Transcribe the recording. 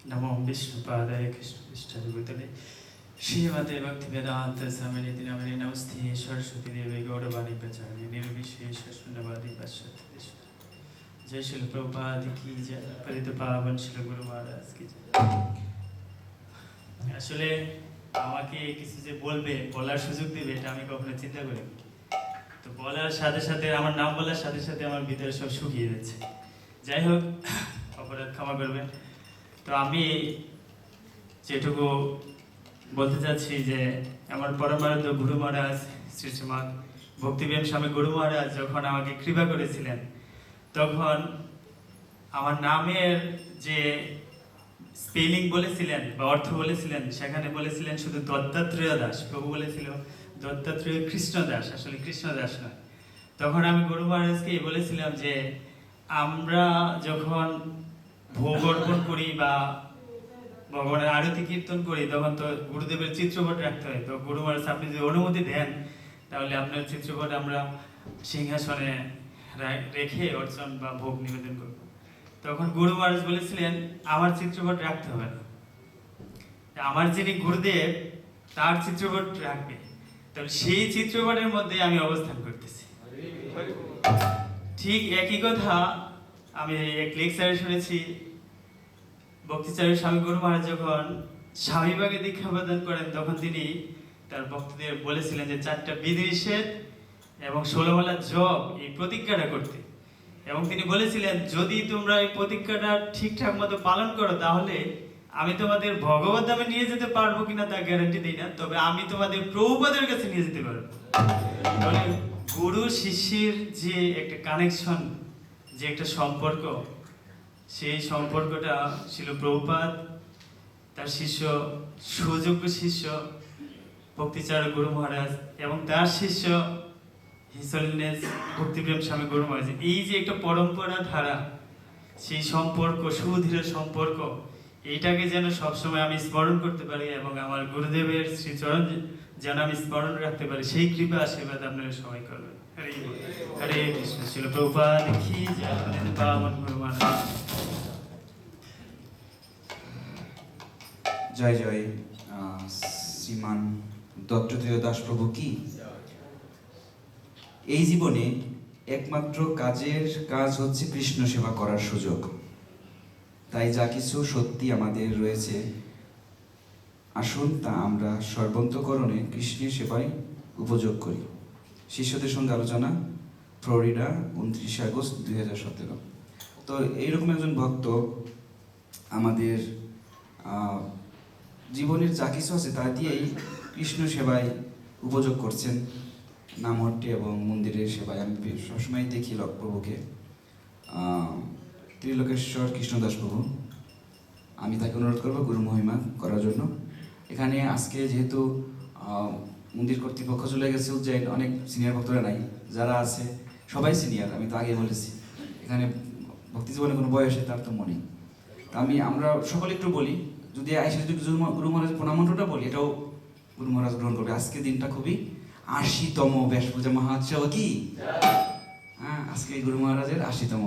नमो विष्णुपादाय कृष्णपृष्ठाय भूतले श्रीमते भक्तिवेदांत स्वामिने नामिने नमस्ते सरस्वती देवी गौरवाणी प्रचारिणे निर्विशेष शून्यवादी पश्चात जय श्री प्रभुपाद की जय पतित पावन श्री गुरु महाराज की जय। আসলে আমাকে কিছু যে বলবে বলার সুযোগ দিবে এটা আমি কখনো চিন্তা করিনি। তো বলার সাথে সাথে আমার নাম বলার সাথে সাথে আমার ভিতরে সব শুকিয়ে যাচ্ছে। যাই হোক, অপরাধ ক্ষমা করবেন। তো আমি যেটুকু বলতে চাচ্ছি যে আমার পরমারাধ্য গুরু মহারাজ শ্রী শ্রীমৎ ভক্তিপ্রেম স্বামী গুরু মহারাজ যখন আমাকে কৃপা করেছিলেন, তখন আমার নামের যে স্পেলিং বলেছিলেন বা অর্থ বলেছিলেন, সেখানে বলেছিলেন শুধু দত্তাত্রেয় দাস। প্রভু বলেছিল দত্তাত্রেয় কৃষ্ণ দাস, আসলে কৃষ্ণ দাস নয়। তখন আমি গুরু মহারাজকে বলেছিলাম যে আমরা যখন ভোগ অর্পণ করি বা ভগবানের আরতি কীর্তন করি, তখন তো গুরুদেবের চিত্রপট রাখতে হয়। তো গুরু মহারাজ, আপনি যদি অনুমতি দেন তাহলে আপনার চিত্রপট আমরা সিংহাসনে রেখে অর্চন বা ভোগ নিবেদন করব। তখন গুরু মহারাজ বলেছিলেন আমার চিত্রপট রাখতে হবে না, আমার যিনি গুরুদেব তার চিত্রপট রাখবে। তাহলে সেই চিত্রপটের মধ্যে আমি অবস্থান করতেছি। ঠিক একই কথা আমি এক লেকচারে শুনেছি। ভক্তিচারী স্বামী গুরু মহারাজ যখন স্বামীবাগে দীক্ষা প্রদান করেন, তখন তিনি তার ভক্তদের বলেছিলেন যে 4টা বিধি নিষেধ এবং 16 মালা জপ এই প্রতিজ্ঞাটা করতে। এবং তিনি বলেছিলেন যদি তোমরা এই প্রতিজ্ঞাটা ঠিকঠাক মতো পালন করো, তাহলে আমি তোমাদের ভগবত ধামে নিয়ে যেতে পারবো কিনা তা গ্যারান্টি দিই না, তবে আমি তোমাদের প্রভুপাদের কাছে নিয়ে যেতে পারবো। তাহলে গুরু শিষ্যের যে একটা কানেকশন, যে একটা সম্পর্ক, সেই সম্পর্কটা ছিল প্রভুপাদ, তার শিষ্য, সুযোগ্য শিষ্য ভক্তিচারক গুরু মহারাজ এবং তার শিষ্য হিজ হোলিনেস ভক্তিপ্রেম স্বামী গুরু মহারাজ। এই যে একটা পরম্পরা ধারা, সেই সম্পর্ক, সুদৃঢ় সম্পর্ক, এইটাকে যেন সবসময় আমি স্মরণ করতে পারি এবং আমার গুরুদেবের শ্রীচরণ যেন আমি স্মরণ রাখতে পারি, সেই কৃপা আশীর্বাদ আপনারা সবাই করবেন। হরে হরে কৃষ্ণ। ছিল প্রভুপাদ কি জয়, পাবন গুরু মহারাজ। জয় জয় শ্রীমান দত্তাত্রেয় দাস প্রভু কি। এই জীবনে একমাত্র কাজ হচ্ছে কৃষ্ণ সেবা করার সুযোগ। তাই যা কিছু সত্যি আমাদের রয়েছে, আসুন তা আমরা সর্বান্তকরণে কৃষ্ণের সেবায় উপযোগ করি। শিষ্যদের সঙ্গে আলোচনা, ফ্লোরিডা, 29 আগস্ট 2017। তো এইরকম একজন ভক্ত আমাদের জীবনের যা কিছু আছে তা দিয়েই কৃষ্ণ সেবায় উপযোগ করছেন, নামহট্টি এবং মন্দিরের সেবায়। আমি সবসময় দেখি প্রভুকে, ত্রিলোকেশ্বর কৃষ্ণদাস প্রভু। আমি তাকে অনুরোধ করবো গুরু মহিমা করার জন্য। এখানে আজকে যেহেতু মন্দির কর্তৃপক্ষ চলে গেছে উজ্জয়ন, অনেক সিনিয়র ভক্তরা নাই, যারা আছে সবাই সিনিয়র। আমি তো আগে বলেছি এখানে ভক্তি জীবনে কোনো বয়সে তারতম্য নেই। আমরা সকলে একটু বলি, যদি আইসে যদি গুরু মহারাজ প্রণামন্ত্রটা বলি, এটাও গুরু মহারাজ গ্রহণ করবে। আজকে দিনটা খুবই 80তম ব্যাস পূজা মহোৎসব কি। হ্যাঁ, আজকে গুরু মহারাজের 80তম।